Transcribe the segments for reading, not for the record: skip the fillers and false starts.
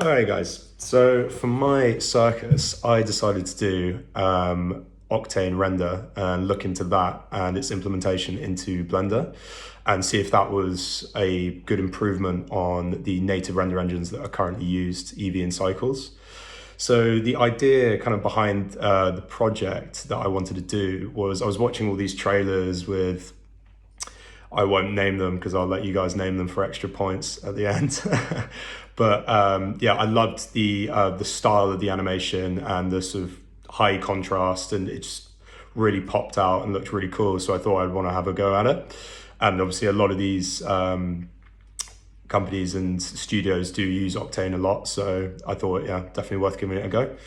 Alright guys, so for my circus, I decided to do Octane render and look into that and its implementation into Blender and see if that was a good improvement on the native render engines that are currently used, Eevee and Cycles. So the idea kind of behind the project that I wanted to do was I was watching all these trailers with, I won't name them because I'll let you guys name them for extra points at the end. But yeah, I loved the style of the animation and the sort of high contrast, and it just really popped out and looked really cool. So I thought I'd want to have a go at it. And obviously, a lot of these companies and studios do use Octane a lot. So I thought, yeah, definitely worth giving it a go.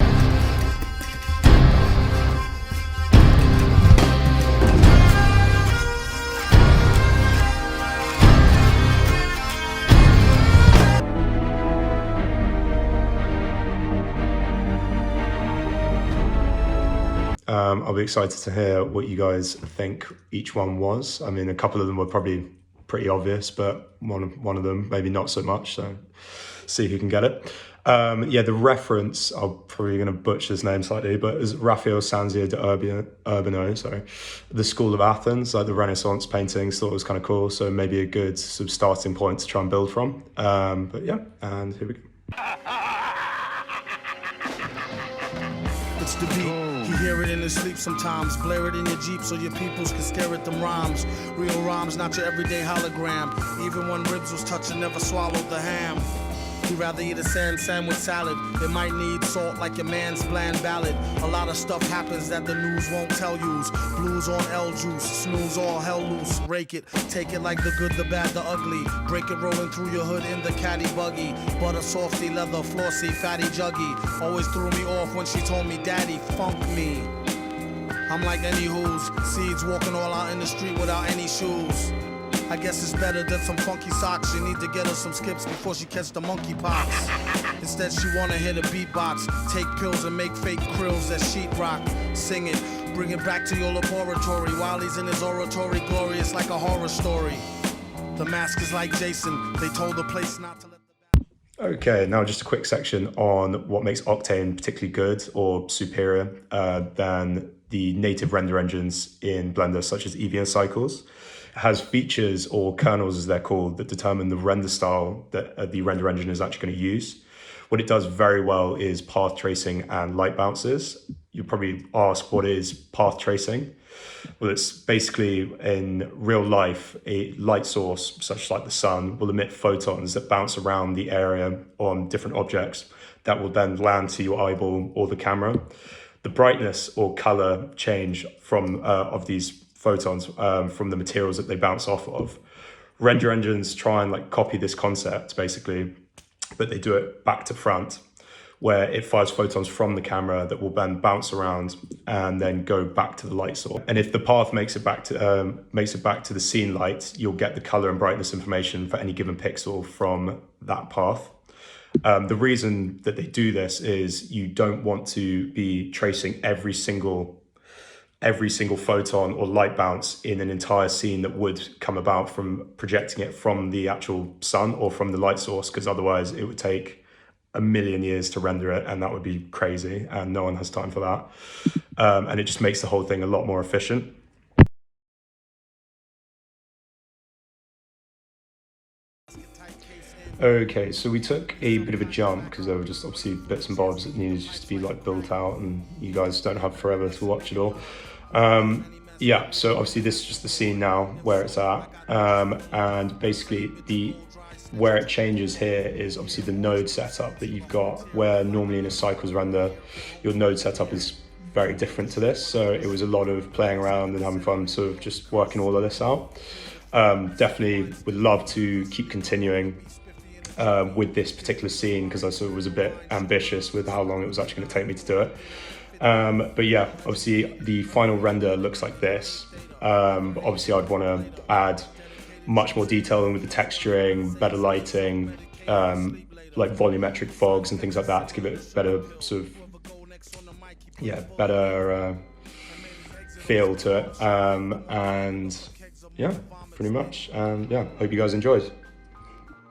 I'll be excited to hear what you guys think each one was. I mean, a couple of them were probably pretty obvious, but one of them maybe not so much. So see who can get it. Yeah, the reference, I'm probably going to butcher his name slightly, but is Raphael Sanzio de Urbino, sorry. The School of Athens, like the Renaissance paintings, thought it was kind of cool. So maybe a good sort of starting point to try and build from. But yeah, and here we go. It's the beat. You hear it in his sleep sometimes. Blare it in your Jeep so your peoples can stare at them rhymes. Real rhymes, not your everyday hologram. Even when ribs was touching, never swallowed the ham. He'd rather eat a sandwich salad. It might need salt like your man's bland ballad. A lot of stuff happens that the news won't tell yous. Blues on L juice, snooze all hell loose. Rake it, take it like the good, the bad, the ugly. Break it rolling through your hood in the caddy buggy. Butter softy, leather flossy, fatty juggy. Always threw me off when she told me, Daddy, funk me. I'm like any who's seeds walking all out in the street without any shoes. I guess it's better than some funky socks. You need to get her some skips before she catch the monkeypox. Instead she wanna hit a beatbox, take pills and make fake krills that sheetrock. Sing it, bring it back to your laboratory. While he's in his oratory, glorious like a horror story. The mask is like Jason, they told the place not to let the... Okay, now just a quick section on what makes Octane particularly good or superior than the native render engines in Blender, such as Eevee and Cycles. It has features or kernels, as they're called, that determine the render style that the render engine is actually going to use. What it does very well is path tracing and light bounces. You'll probably ask, what is path tracing? Well, it's basically, in real life, a light source, such like the sun, will emit photons that bounce around the area on different objects that will then land to your eyeball or the camera. The brightness or color change from of these photons from the materials that they bounce off of. Render engines try and like copy this concept basically, but they do it back to front, where it fires photons from the camera that will then bounce around and then go back to the light source. And if the path makes it back to the scene light, you'll get the color and brightness information for any given pixel from that path. The reason that they do this is you don't want to be tracing every single photon or light bounce in an entire scene that would come about from projecting it from the actual sun or from the light source, because otherwise it would take a million years to render it, and that would be crazy, and no one has time for that. And it just makes the whole thing a lot more efficient. Okay, so we took a bit of a jump because there were just obviously bits and bobs that needed just to be like built out, and you guys don't have forever to watch it all. Yeah, so obviously this is just the scene now where it's at, and basically where it changes here is obviously the node setup that you've got, where normally in a Cycles render your node setup is very different to this. So it was a lot of playing around and having fun, sort of just working all of this out. Definitely would love to keep continuing with this particular scene, because I sort of was a bit ambitious with how long it was actually going to take me to do it. But yeah, obviously the final render looks like this. But obviously I'd want to add much more detail in with the texturing, better lighting, like volumetric fogs and things like that to give it a better sort of, yeah, better feel to it. And yeah, pretty much. And yeah, hope you guys enjoyed.